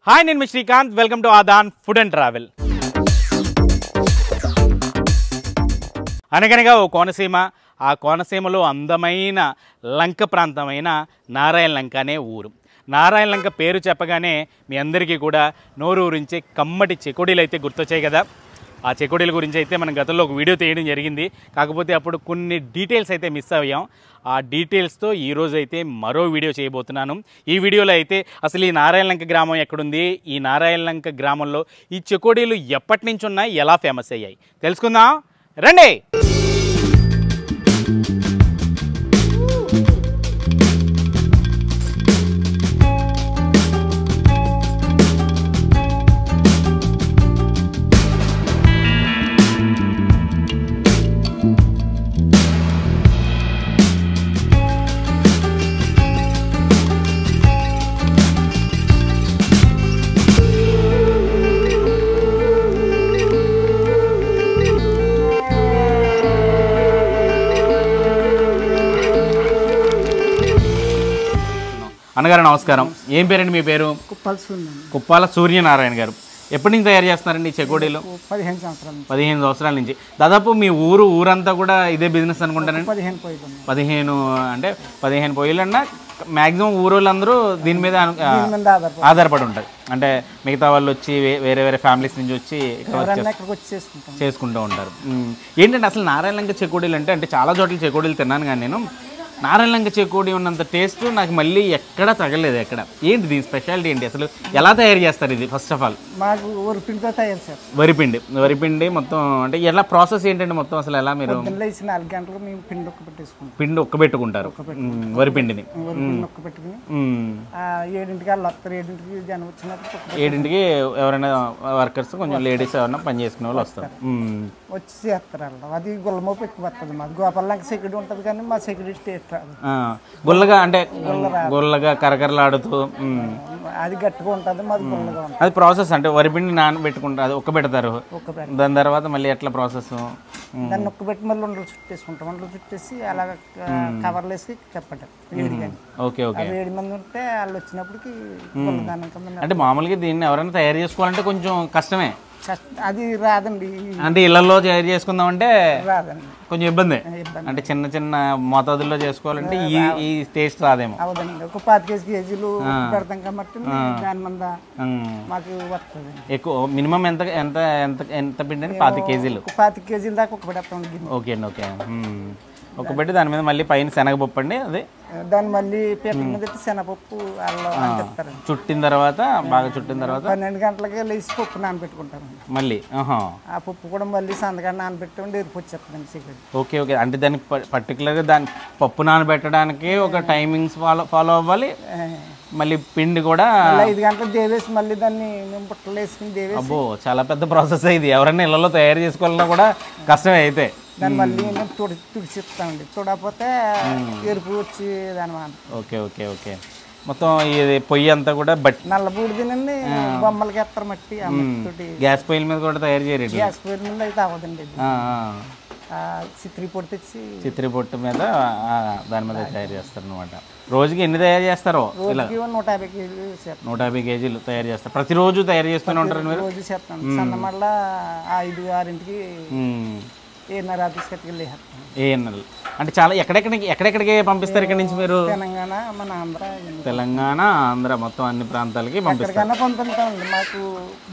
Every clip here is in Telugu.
హాయ్, నేను మీ Srikanth. Welcome to Aadhan food and travel. అనగనగా ఓ కోనసీమ, ఆ కోనసీమలో అందమైన లంక ప్రాంతమైన నారాయణ లంక అనే ఊరు. నారాయణ లంక పేరు చెప్పగానే మీ అందరికీ కూడా నోరు ఊరించే కమ్మటి చెకోడీలు అయితే గుర్తొచ్చాయి కదా. ఆ చెకోడీల గురించి అయితే మనం గతంలో ఒక వీడియో తీయడం జరిగింది. కాకపోతే అప్పుడు కొన్ని డీటెయిల్స్ అయితే మిస్ అయ్యాం. ఆ డీటెయిల్స్తో ఈరోజు అయితే మరో వీడియో చేయబోతున్నాను. ఈ వీడియోలో అయితే అసలు ఈ నారాయణ లంక గ్రామం ఎక్కడుంది, ఈ నారాయణ లంక గ్రామంలో ఈ చెకోడీలు ఎప్పటి నుంచి ఉన్నాయి, ఎలా ఫేమస్ అయ్యాయి తెలుసుకుందాం రండి. అన్నగారు నమస్కారం. ఏం పేరండి మీ పేరు? కుప్పాల సూర్యనారాయణ గారు. ఎప్పటి నుంచి తయారు చేస్తున్నారండి ఈ చెకోడీలు? 15 సంవత్సరాల నుంచి. దాదాపు మీ ఊరంతా కూడా ఇదే బిజినెస్ అనుకుంటానండి. 15 పొయ్యిలు అన్నా మ్యాక్సిమం ఊరోళ్ళందరూ దీని మీద ఆధారపడి ఉంటారు. అంటే మిగతా వాళ్ళు వచ్చి వేరే వేరే ఫ్యామిలీస్ నుంచి వచ్చి చేసుకుంటూ ఉంటారు. ఏంటంటే అసలు నారాయణ లంక చెకోడీలు అంటే చాలా చోట్ల చెకోడీలు తిన్నాను, కానీ నేను నారాయణ లంక చెకోడీ ఉన్నంత టేస్ట్ నాకు మళ్ళీ ఎక్కడా తగలేదు. ఎక్కడ ఏంటి దీని స్పెషాలిటీ ఏంటి, అసలు ఎలా తయారు చేస్తారు ఇది? ఫస్ట్ ఆఫ్ ఆల్ మాకు వరిపిండితో తయారు చేస్తారు. వరిపిండి మొత్తం అంటే ఎలా ప్రాసెస్ ఏంటంటే మొత్తం అసలు ఎలా మీరు 4 గంటలకు మేము పిండి ఒక్కబెట్టుకుంటారు వరిపిండిని. 7ంటికి వాళ్ళు వస్తారు. 7ంటికి జనం వచ్చినప్పుడు 7ంటికి ఎవరైనా వర్కర్స్ కొంచెం లేడీస్ ఎవరైనా పని చేసుకునే వాళ్ళు వస్తారు, వచ్చి చేస్తారు. వాళ్ళు అది గుల్లమోపు ఎక్కువ వస్తుంది. మాది గోపాల లంక సెక్యూరిటీ ఉంటుంది, కానీ మా సెక్యూరిటీ టేస్ట్ గుల్లగా అంటే గుల్లగా కరకరలాడుతూ అది గట్టిగా ఉంటుంది. మాది గుల్లగా ఉంటుంది. అది ప్రాసెస్ అంటే వరిపిండి నానబెట్టుకుంటారు, అది ఒక్కబెడతారు. దాని తర్వాత మళ్ళీ ఎట్లా ప్రాసెస్? దాన్ని ఒక్కబెట్టి మళ్ళీ ఉండలు చుట్టేసుకుంటాం. ఉండలు చుట్టేసి అలా కవర్లు వేసి చెప్పంటారు వేడి. Okay okay. 7 మంది ఉంటే వాళ్ళు వచ్చినప్పటికి అంటే మామూలుగా దీన్ని ఎవరైనా తయారు చేసుకోవాలంటే కొంచెం కష్టమే. అది రాదండి. అంటే ఇళ్లలో తయారు చేసుకుందామంటే రాదండి, కొంచెం ఇబ్బంది. అంటే చిన్న చిన్న మోతాదుల్లో చేసుకోవాలంటే ఈ టేస్ట్ రాదేమో. అవునండి. ఒక 25 కేజీలు పెడతాం కాబట్టి దాని మీద మాకు వస్తుంది. ఎక్కువ మినిమం ఎంత ఎంత ఎంత ఎంత పిండి అండి? 25 కేజీలు. 25 కేజీల దాకా ఒక పెడతాం. ఓకే అండి, ఓకే. ఒక పెట్టి దాని మీద మళ్ళీ పైన శనగపప్పు అండి, అదే దాన్ని మళ్ళీ పీట మీద శనగపప్పు చుట్టిన తర్వాత బాగా చుట్టిన తర్వాత 12 గంటలకే లేచి పప్పు నానబెట్టుకుంటారు మళ్ళీ. ఆ పప్పు కూడా మళ్ళీ సందగా నానబెట్టుకుంటే ఎరుపు వచ్చేస్తుంది. Okay okay. అంటే దానికి పర్టికులర్గా దాని పప్పు నానబెట్టడానికి ఒక టైమింగ్స్ ఫాలో అవ్వాలి. మళ్ళీ పిండి కూడా 5 గంటలు దేవేసి మళ్ళీ దాన్ని మేము బుట్టలు వేసుకుని దేవేసి. అబ్బో, చాలా పెద్ద ప్రాసెస్ ఇది. ఎవరైనా ఇళ్లలో తయారు చేసుకోవాలన్నా కూడా కష్టమే అయితే. దాన్ని మళ్ళీ మేము తుడిచిస్తామండి. తుడకపోతే ఎరుపు వచ్చి దాని మాట. Okay okay okay. మొత్తం ఇది పొయ్యి అంతా కూడా బట్టి నల్లబూడి తినండి, బొమ్మలకి ఎత్తారు మట్టి. గ్యాస్ పొయ్యిల మీద కూడా తయారు చేయరు. గ్యాస్ పొయ్యిల మీద అయితే అవ్వదండి. చిత్రీ పొట్టు తెచ్చి చిత్రీ పొట్టు మీద దాని మీద తయారు చేస్తారు అనమాట. రోజుకి ఎన్ని తయారు చేస్తారో? 150 కేజీలు. 150 కేజీలు తయారు చేస్తారు. ప్రతిరోజు తయారు చేస్తూనే ఉంటారు మీరు? రోజు చేస్తాం. సన్నమల్ల 5-6ంటికి ఏఎన్ఆర్ ఆఫీస్ కట్టుకెళ్ళి. ఏఎన్ఎల్ అంటే చాలా ఎక్కడెక్కడికి పంపిస్తారు ఇక్కడ నుంచి మీరు? తెలంగాణ, మన ఆంధ్ర. తెలంగాణ, ఆంధ్ర మొత్తం అన్ని ప్రాంతాలకి పంపిస్తారు. పంపిస్తామండి. మాకు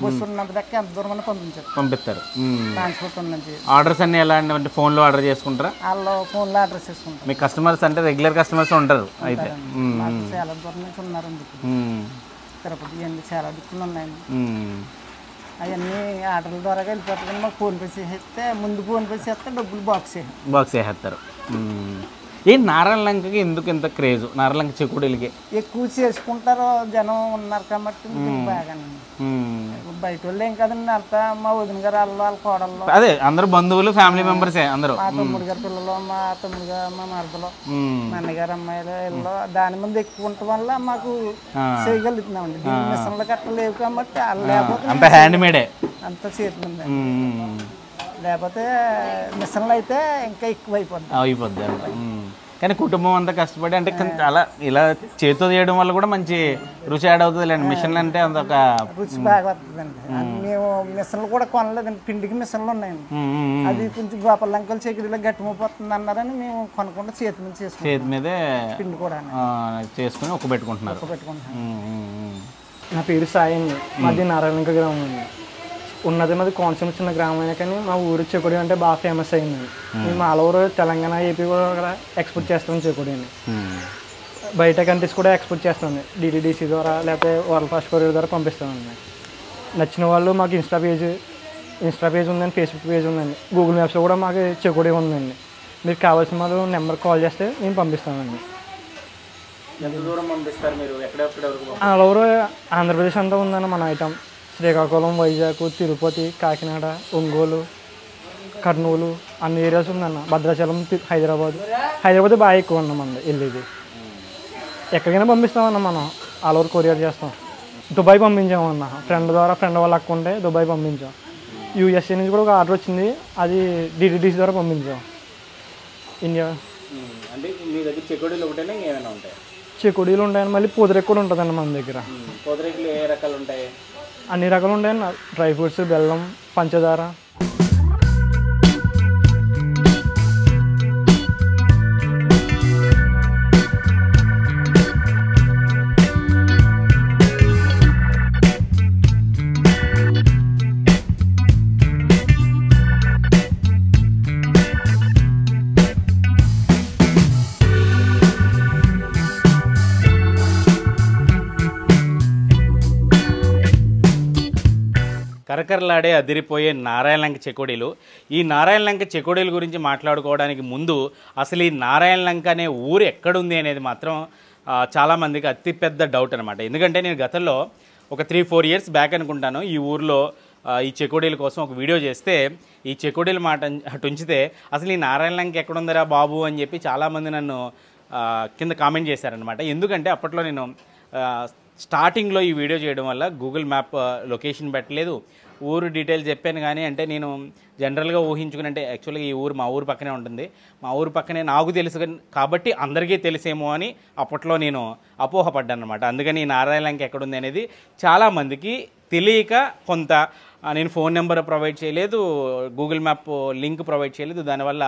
బస్సు ఉన్నంత దాకా ఎంత దూరం పంపిస్తారు. ట్రాన్స్పోర్ట్ ఉన్నది. ఆర్డర్స్ అన్ని ఎలా అంటే ఫోన్లో ఆర్డర్ చేసుకుంటారా? వాళ్ళు ఫోన్లో ఆర్డర్ చేసుకుంటారు. మీ కస్టమర్స్ అంటే రెగ్యులర్ కస్టమర్స్ ఉంటారు అయితే? చాలా దూరం నుంచి ఉన్నారు. తిరుపతి అన్ని చాలా దిక్కులు ఉన్నాయి. అవన్నీ ఆర్డర్ల ద్వారా వెళ్ళిపోతుంది. కానీ మాకు ఫోన్పే చేస్తే ముందు ఫోన్పే చేస్తే డబ్బులు బాక్స్ వేసేస్తారు. ఏంటి నారాయణ లంకకి ఎందుకు ఇంత క్రేజ్? నారాయణ లంక చెకోడీలకి ఎక్కువ చేసుకుంటారు, జనం ఉన్నారు కాబట్టి బాగా బయట వాళ్ళు ఏం కదండి, అంతా మా వదిన గారు వాళ్ళ కోడళ్ళు, అదే అందరూ బంధువులు ఫ్యామిలీ మెంబర్సే అందరూ. మా తమ్ముడు గారి పిల్లలు, మా తమ్ముడు గారు, మా మరదలు, మా అన్నగారు అమ్మాయిలు వీళ్ళు దాని మంది ఎక్కువ ఉండటం వల్ల మాకు చేయగలుగుతున్నామండి. దీని మిషన్లు గట్ట లేవు కాబట్టి లేకపోతే అంత హ్యాండ్ మేడే, అంత చేతి ఉంది. లేకపోతే మిషన్లు అయితే ఇంకా ఎక్కువ అయిపోద్ది. కానీ కుటుంబం అంతా కష్టపడి అంటే అలా ఇలా చేతితో చేయడం వల్ల కూడా మంచి రుచి యాడ్ అవుతుంది లేండి. మిషన్లు అంటే అంత ఒక రుచి బాగా వస్తుందండి. మేము మిషన్లు కూడా కొనలేదండి, పిండికి మిషన్లు ఉన్నాయండి. అది కొంచెం గోపాలంకలు చెకిడిలో గట్టిమైపోతుంది అన్నారని మేము కొనకుండా చేతి మీద చేసుకుంటాం. చేతి మీదే పిండి కూడా చేసుకుని ఒక్క పెట్టుకుంటున్నారు. నా పేరు సాయి అండి, మాది నారాయణక గ్రామం అండి. మాది కోనసీమ చిన్న గ్రామం అయినా కానీ మా ఊరు చెకోడి అంటే బాగా ఫేమస్ అయిందండి. మేము ఆల్ ఓవర్ తెలంగాణ, ఏపీ కూడా ఎక్స్పోర్ట్ చేస్తాం చెకోడిని. బయట కంట్రీస్ కూడా ఎక్స్పోర్ట్ చేస్తామండి, డిటీడీసీ ద్వారా లేకపోతే వరల్డ్ ఫాస్ట్ కొరియర్ ద్వారా పంపిస్తామండి. నచ్చిన వాళ్ళు మాకు ఇన్స్టా పేజ్ ఉందండి, ఫేస్బుక్ పేజ్ ఉందండి, గూగుల్ మ్యాప్స్లో కూడా మాకు చెకోడి ఉందండి. మీరు కావాల్సిన వాళ్ళు నెంబర్ కాల్ చేస్తే మేము పంపిస్తామండి. ఎంత దూరం పంపిస్తారు మీరు? ఆల్ ఓవర్ ఆంధ్రప్రదేశ్ అంతా ఉందండి మన ఐటమ్. శ్రీకాకుళం, వైజాగ్, తిరుపతి, కాకినాడ, ఒంగోలు, కర్నూలు అన్ని ఏరియాస్ ఉందన్న. భద్రాచలం, హైదరాబాద్ బాగా ఎక్కువ ఉన్నామండి వెళ్ళేది. ఎక్కడికైనా పంపిస్తామన్న మనం, ఆల్ ఓవర్ కొరియర్ చేస్తాం. దుబాయ్ పంపించామన్న, ఫ్రెండ్ వాళ్ళ అక్క ఉంటే దుబాయ్ పంపించాం. యూఎస్ఏ నుంచి కూడా ఒక ఆర్డర్ వచ్చింది, అది డిటీడీసీ ద్వారా పంపించాం. ఇండియా అంటే మీ దగ్గర చెకోడీలు ఒకటేనా ఏమైనా ఉంటాయి? చెకోడీలు ఉంటాయని మళ్ళీ పూతరేకు కూడా ఉంటుందండి మన దగ్గర. పూతరేకులు ఏ రకాలు ఉంటాయి? అన్ని రకాలు ఉంటాయండి, డ్రై ఫ్రూట్స్, బెల్లం, పంచదార. కరకరలాడే అదిరిపోయే నారాయణలంక చెకోడీలు. ఈ నారాయణలంక చెకోడీల గురించి మాట్లాడుకోవడానికి ముందు అసలు ఈ నారాయణలంక అనే ఊరు ఎక్కడుంది అనేది మాత్రం చాలామందికి అతిపెద్ద డౌట్ అనమాట. ఎందుకంటే నేను గతంలో ఒక 3-4 ఇయర్స్ బ్యాక్ అనుకుంటాను ఈ ఊర్లో ఈ చెకోడీల కోసం ఒక వీడియో చేస్తే ఈ చెకోడీల మాట అటు ఉంచితే అసలు ఈ నారాయణలంక ఎక్కడుందరా బాబు అని చెప్పి చాలామంది నన్ను కింద కామెంట్ చేశారనమాట. ఎందుకంటే అప్పట్లో నేను స్టార్టింగ్లో ఈ వీడియో చేయడం వల్ల గూగుల్ మ్యాప్ లొకేషన్ పెట్టలేదు, ఊరు డీటెయిల్స్ చెప్పాను. కానీ అంటే నేను జనరల్గా ఊహించుకుని, అంటే యాక్చువల్గా ఈ ఊరు మా ఊరు పక్కనే ఉంటుంది, మా ఊరు పక్కనే నాకు తెలుసు కాబట్టి అందరికీ తెలిసేమో అని అప్పట్లో నేను అపోహపడ్డాను అనమాట. అందుకని ఈ నారాయణలంక ఎక్కడుంది అనేది చాలామందికి తెలియక కొంత నేను ఫోన్ నెంబర్ ప్రొవైడ్ చేయలేదు, గూగుల్ మ్యాప్ లింక్ ప్రొవైడ్ చేయలేదు. దానివల్ల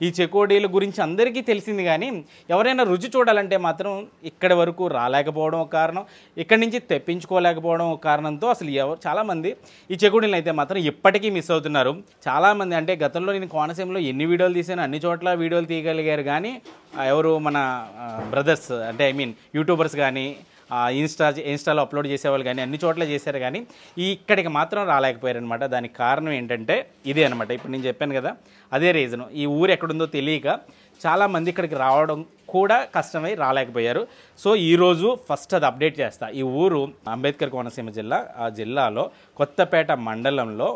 ఈ చెకోడీల గురించి అందరికీ తెలిసింది, కానీ ఎవరైనా రుచి చూడాలంటే మాత్రం ఇక్కడి వరకు రాలేకపోవడం ఒక కారణం, ఇక్కడి నుంచి తెప్పించుకోలేకపోవడం ఒక కారణంతో అసలు చాలామంది ఈ చెకోడీలను అయితే మాత్రం ఇప్పటికీ మిస్ అవుతున్నారు. చాలామంది అంటే గతంలో నేను కోనసీమలో ఎన్ని వీడియోలు తీసాను, అన్ని చోట్ల వీడియోలు తీయగలిగారు, కానీ ఎవరు మన బ్రదర్స్ అంటే యూట్యూబర్స్ కానీ ఇన్స్టాలో అప్లోడ్ చేసేవాళ్ళు కానీ అన్ని చోట్ల చేశారు, కానీ ఇక్కడికి మాత్రం రాలేకపోయారనమాట. దానికి కారణం ఏంటంటే ఇదే అనమాట. ఇప్పుడు నేను చెప్పాను కదా, అదే రీజను. ఈ ఊరు ఎక్కడుందో తెలియక చాలామంది ఇక్కడికి రావడం కూడా కష్టమై రాలేకపోయారు. సో ఈరోజు ఫస్ట్ అది అప్డేట్ చేస్తా. ఈ ఊరు అంబేద్కర్ కోనసీమ జిల్లా, ఆ జిల్లాలో కొత్తపేట మండలంలో,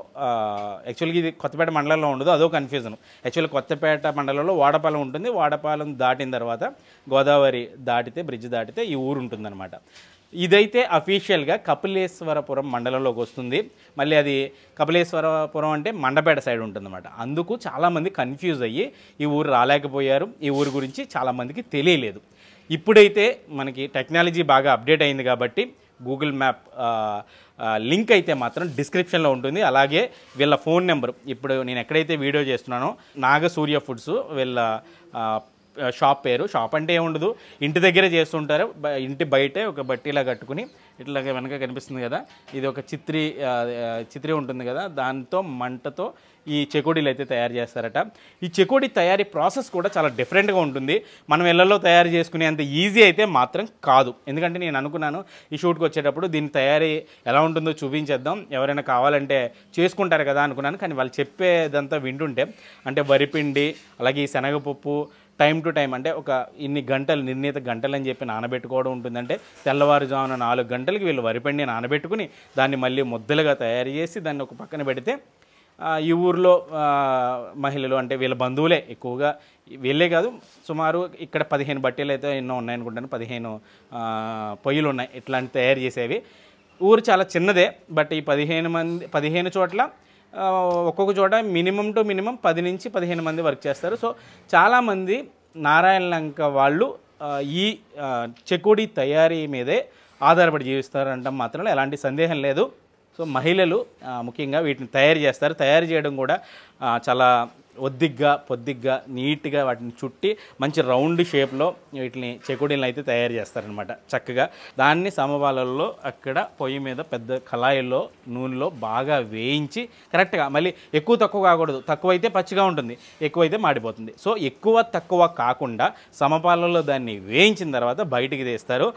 యాక్చువల్గా ఇది కొత్తపేట మండలంలో ఉండదు, అదో కన్ఫ్యూజన్. యాక్చువల్గా కొత్తపేట మండలంలో వాడపాలెం ఉంటుంది, వాడపాలెం దాటిన తర్వాత గోదావరి దాటితే, బ్రిడ్జ్ దాటితే ఈ ఊరు ఉంటుందన్నమాట. ఇదైతే అఫీషియల్గా కపిలేశ్వరపురం మండలంలోకి వస్తుంది. మళ్ళీ అది కపిలేశ్వరపురం అంటే మండపేట సైడ్ ఉంటుందన్నమాట. అందుకు చాలామంది కన్ఫ్యూజ్ అయ్యి ఈ ఊరు రాలేకపోయారు, ఈ ఊరు గురించి చాలామందికి తెలియలేదు. ఇప్పుడైతే మనకి టెక్నాలజీ బాగా అప్డేట్ అయింది కాబట్టి గూగుల్ మ్యాప్ లింక్ అయితే మాత్రం డిస్క్రిప్షన్లో ఉంటుంది. అలాగే వీళ్ళ ఫోన్ నెంబర్, ఇప్పుడు నేను ఎక్కడైతే వీడియో చేస్తున్నానో నాగసూర్య ఫుడ్స్ వీళ్ళ షాప్ పేరు. షాప్ అంటే ఏముండదు, ఇంటి దగ్గరే చేస్తుంటారు. ఇంటి బయటే ఒక బట్టీలా కట్టుకుని ఇట్లాగే వెనక కనిపిస్తుంది కదా, ఇది ఒక చిత్రి ఉంటుంది కదా, దాంతో మంటతో ఈ చెకోడీలు అయితే తయారు చేస్తారట. ఈ చెకోడీ తయారీ ప్రాసెస్ కూడా చాలా డిఫరెంట్గా ఉంటుంది. మనం ఇళ్లలో తయారు చేసుకునే అంత ఈజీ అయితే మాత్రం కాదు. ఎందుకంటే నేను అనుకున్నాను ఈ షూట్కి వచ్చేటప్పుడు దీని తయారీ ఎలా ఉంటుందో చూపించేద్దాం, ఎవరైనా కావాలంటే చేసుకుంటారు కదా అనుకున్నాను. కానీ వాళ్ళు చెప్పేదంతా వింటుంటే అంటే వరిపిండి, అలాగే ఈ శనగపప్పు, టైం టు టైం అంటే ఒక ఇన్ని గంటలు నిర్ణీత గంటలు అని చెప్పి నానబెట్టుకోవడం ఉంటుందంటే తెల్లవారుజామున 4 గంటలకి వీళ్ళు వరిపిండి నానబెట్టుకుని దాన్ని మళ్ళీ ముద్దలుగా తయారు చేసి దాన్ని ఒక పక్కన పెడితే ఈ ఊర్లో మహిళలు అంటే వీళ్ళ బంధువులే ఎక్కువగా వీళ్ళే కాదు సుమారు ఇక్కడ 15 బట్టీలు అయితే ఎన్నో ఉన్నాయనుకుంటాను 15 పొయ్యిలు ఉన్నాయి ఇట్లాంటి తయారు చేసేవి ఊరు చాలా చిన్నదే బట్ ఈ 15 చోట్ల ఒక్కొక్క చోట మినిమం టు మినిమం 10 నుంచి 15 మంది వర్క్ చేస్తారు సో చాలామంది నారాయణ లంక వాళ్ళు ఈ చెకోడీ తయారీ మీదే ఆధారపడి జీవిస్తారంటాం మాత్రం ఎలాంటి సందేహం లేదు సో మహిళలు ముఖ్యంగా వీటిని తయారు చేస్తారు తయారు చేయడం కూడా చాలా పొద్దిగ్గా నీట్గా వాటిని చుట్టి మంచి రౌండ్ షేప్లో వీటిని చెకోడీలను అయితే తయారు చేస్తారనమాట చక్కగా దాన్ని సమపాలల్లో అక్కడ పొయ్యి మీద పెద్ద కళాయిల్లో నూనెలో బాగా వేయించి కరెక్ట్గా మళ్ళీ ఎక్కువ తక్కువ కాకూడదు తక్కువైతే పచ్చిగా ఉంటుంది ఎక్కువైతే మాడిపోతుంది సో ఎక్కువ తక్కువ కాకుండా సమపాలల్లో దాన్ని వేయించిన తర్వాత బయటికి తీస్తారు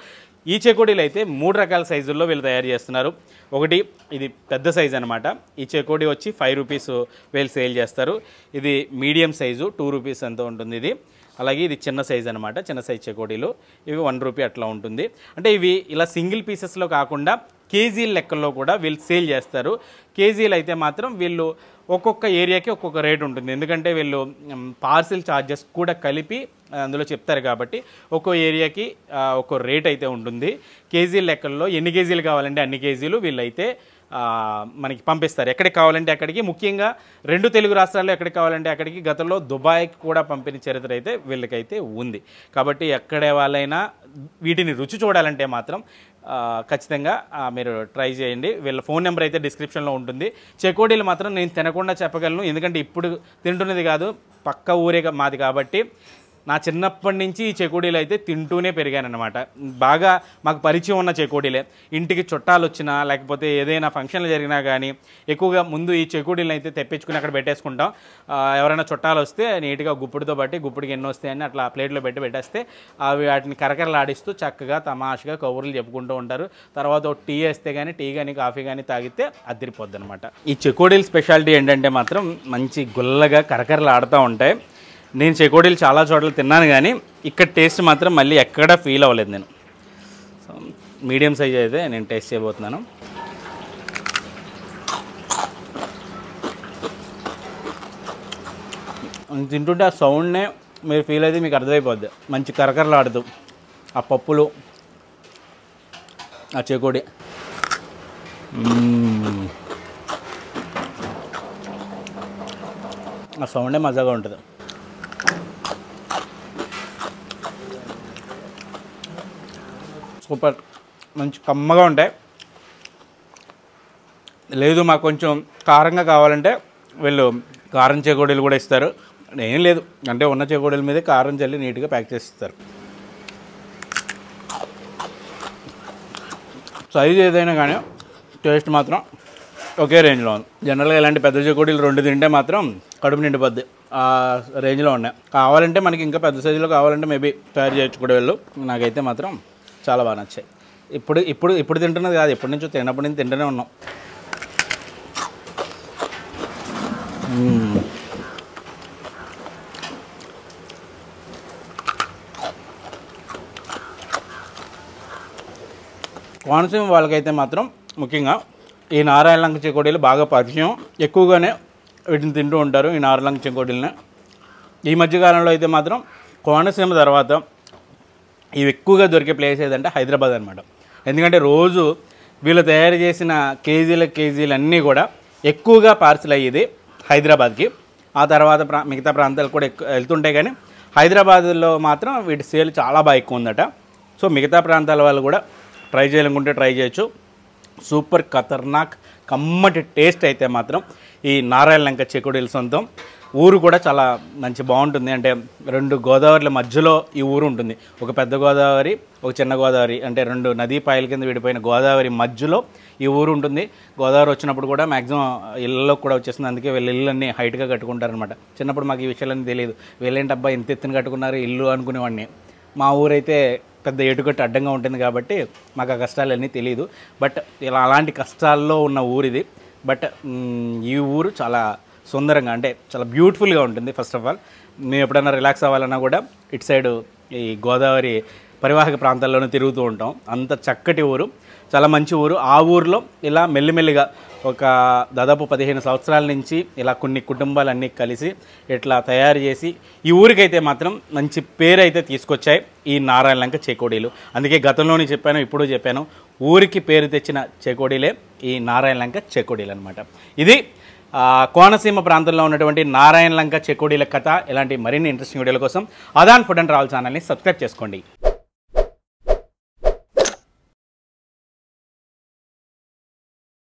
ఈ చెకోడీలు అయితే 3 రకాల సైజుల్లో వీళ్ళు తయారు చేస్తున్నారు ఒకటి ఇది పెద్ద సైజు అనమాట ఈ చెకోడీ వచ్చి 5 రూపీస్ వీళ్ళు సేల్ చేస్తారు ఇది మీడియం సైజు 2 రూపీస్ ఎంత ఉంటుంది ఇది అలాగే ఇది చిన్న సైజు అనమాట చిన్న సైజు చెకోడీలు ఇవి 1 రూపీ అట్లా ఉంటుంది అంటే ఇవి ఇలా సింగిల్ పీసెస్లో కాకుండా కేజీల లెక్కల్లో కూడా వీళ్ళు సేల్ చేస్తారు కేజీలు అయితే మాత్రం వీళ్ళు ఒక్కొక్క ఏరియాకి ఒక్కొక్క రేట్ ఉంటుంది ఎందుకంటే వీళ్ళు పార్సిల్ ఛార్జెస్ కూడా కలిపి అందులో చెప్తారు కాబట్టి ఒక్కో ఏరియాకి ఒక్కో రేట్ అయితే ఉంటుంది కేజీల లెక్కల్లో ఎన్ని కేజీలు కావాలంటే అన్ని కేజీలు వీళ్ళైతే మనకి పంపిస్తారు ఎక్కడికి కావాలంటే అక్కడికి ముఖ్యంగా 2 తెలుగు రాష్ట్రాల్లో ఎక్కడికి కావాలంటే అక్కడికి గతంలో దుబాయ్కి కూడా పంపిన చరిత్ర అయితే వీళ్ళకైతే ఉంది కాబట్టి ఎక్కడ వాళ్ళైనా వీటిని రుచి చూడాలంటే మాత్రం ఖచ్చితంగా మీరు ట్రై చేయండి వీళ్ళ ఫోన్ నెంబర్ అయితే డిస్క్రిప్షన్లో ఉంటుంది చెకోడీలు మాత్రం నేను తినకుండా చెప్పగలను ఎందుకంటే ఇప్పుడు తింటున్నది కాదు పక్క ఊరే మాది కాబట్టి నా చిన్నప్పటి నుంచి ఈ చెకోడీలు అయితే తింటూనే పెరిగానన్నమాట బాగా మాకు పరిచయం ఉన్న చెకోడీలే ఇంటికి చుట్టాలు వచ్చినా లేకపోతే ఏదైనా ఫంక్షన్లు జరిగినా కానీ ఎక్కువగా ముందు ఈ చెకోడీలను అయితే తెప్పించుకుని అక్కడ పెట్టేసుకుంటాం ఎవరైనా చుట్టాలు వస్తే నీట్గా గుప్పుడుతో బట్టి గుప్పుడికి ఎన్ని వస్తాయని అట్లా ప్లేట్లో పెట్టేస్తే అవి వాటిని కరకరలాడిస్తూ చక్కగా తమాషగా కబుర్లు చెప్పుకుంటూ ఉంటారు తర్వాత టీ వేస్తే కానీ టీ కానీ కాఫీ కానీ తాగితే అదిరిపోద్ది అనమాట ఈ చెకోడీల స్పెషాలిటీ ఏంటంటే మాత్రం మంచి గుల్లగా కరకరలాడుతూ ఉంటాయి నేను చెకోడీలు చాలా చోట్ల తిన్నాను కానీ ఇక్కడ టేస్ట్ మాత్రం మళ్ళీ ఎక్కడా ఫీల్ అవ్వలేదు నేను సో మీడియం సైజ్ అయితే నేను టేస్ట్ చేయబోతున్నాను తింటుంటే ఆ సౌండ్నే మీరు ఫీల్ అయితే మీకు అర్థమైపోద్ది మంచి కరకరలాడుతూ ఆ పప్పులు ఆ చెకోడీ ఆ సౌండే మజాగా ఉంటుంది సూపర్ మంచి కమ్మగా ఉంటాయి లేదు మాకు కొంచెం కారంగా కావాలంటే వీళ్ళు కారం చెకోడీలు కూడా ఇస్తారు ఏం లేదు అంటే ఉన్న చెకోడీల మీదే కారం చల్లి నీట్గా ప్యాక్ చేసి ఇస్తారు సైజ్ ఏదైనా కానీ టేస్ట్ మాత్రం ఒకే రేంజ్లో ఉంది జనరల్గా ఇలాంటి పెద్ద చెకోడీలు 2 తింటే మాత్రం కడుపు నిండిపోద్ది ఆ రేంజ్లో ఉన్నాయి కావాలంటే మనకి ఇంకా పెద్ద సైజులో కావాలంటే మేబీ తయారు చేయొచ్చు కూడా వీళ్ళు నాకైతే మాత్రం చాలా బాగా నచ్చాయి ఇప్పుడు తింటున్నది కాదు ఎప్పటి నుంచో తిన్నప్పటి నుంచి తింటూనే ఉన్నాం కోనసీమ వాళ్ళకైతే మాత్రం ముఖ్యంగా ఈ నారాయణ లంక చెకోడీలు బాగా పరిచయం ఎక్కువగానే వీటిని తింటూ ఉంటారు ఈ నారాయణ లంక చెకోడీలని ఈ మధ్యకాలంలో అయితే మాత్రం కోనసీమ తర్వాత ఇవి ఎక్కువగా దొరికే ప్లేస్ ఏదంటే హైదరాబాద్ అనమాట ఎందుకంటే రోజు వీళ్ళు తయారు చేసిన కేజీలు అన్నీ కూడా ఎక్కువగా పార్సిల్ అయ్యేది హైదరాబాద్కి ఆ తర్వాత మిగతా ప్రాంతాలకు కూడా వెళ్తుంటాయి కానీ హైదరాబాద్లో మాత్రం వీటి సేల్ చాలా బాగా ఎక్కువ ఉందట సో మిగతా ప్రాంతాల వాళ్ళు కూడా ట్రై చేయాలనుకుంటే ట్రై చేయొచ్చు సూపర్ ఖతర్నాక్ కమ్మటి టేస్ట్ అయితే మాత్రం ఈ నారాయణ లంక చెకోడీల సొంతం ఊరు కూడా చాలా మంచి బాగుంటుంది అంటే 2 గోదావరిల మధ్యలో ఈ ఊరు ఉంటుంది ఒక పెద్ద గోదావరి ఒక చిన్న గోదావరి అంటే 2 నదీ పాయల కింద విడిపోయిన గోదావరి మధ్యలో ఈ ఊరు ఉంటుంది గోదావరి వచ్చినప్పుడు కూడా మ్యాక్సిమం ఇళ్ళలో కూడా వచ్చేస్తుంది అందుకే వీళ్ళ ఇళ్ళన్నీ హైట్గా కట్టుకుంటారనమాట చిన్నప్పుడు మాకు ఈ విషయాలన్నీ తెలియదు వీళ్ళేంటబ్బా ఇంత ఎత్తున కట్టుకున్నారు ఇల్లు అనుకునేవాడిని మా ఊరైతే పెద్ద ఎటుకట్టు అడ్డంగా ఉంటుంది కాబట్టి మాకు ఆ కష్టాలన్నీ తెలియదు బట్ ఇలా అలాంటి కష్టాల్లో ఉన్న ఊరిది బట్ ఈ ఊరు చాలా సుందరంగా అంటే చాలా బ్యూటిఫుల్గా ఉంటుంది. ఫస్ట్ ఆఫ్ ఆల్ మేము ఎప్పుడైనా రిలాక్స్ అవ్వాలన్నా కూడా ఇటు సైడు ఈ గోదావరి పరివాహక ప్రాంతాల్లోనే తిరుగుతూ ఉంటాం. అంత చక్కటి ఊరు, చాలా మంచి ఊరు. ఆ ఊరిలో ఇలా మెల్లిమెల్లిగా ఒక దాదాపు 15 సంవత్సరాల నుంచి ఇలా కొన్ని కుటుంబాలన్నీ కలిసి ఇట్లా తయారు చేసి ఈ ఊరికైతే మాత్రం మంచి పేరు అయితే తీసుకొచ్చాయి ఈ నారాయణ లంక చేకోడీలు. అందుకే గతంలోనే చెప్పాను, ఇప్పుడు చెప్పాను, ఊరికి పేరు తెచ్చిన చేకోడీలే ఈ నారాయణ లంక చేకోడీలు అనమాట. ఇది కోనసీమ ప్రాంతంలో ఉన్నటువంటి నారాయణ లంక చేకోడీల కథ. ఇలాంటి మరిన్ని ఇంట్రెస్టింగ్ వీడియోల కోసం ఆదాన్ ఫుడ్ అండ్ ట్రావెల్ ఛానల్ని సబ్స్క్రైబ్ చేసుకోండి.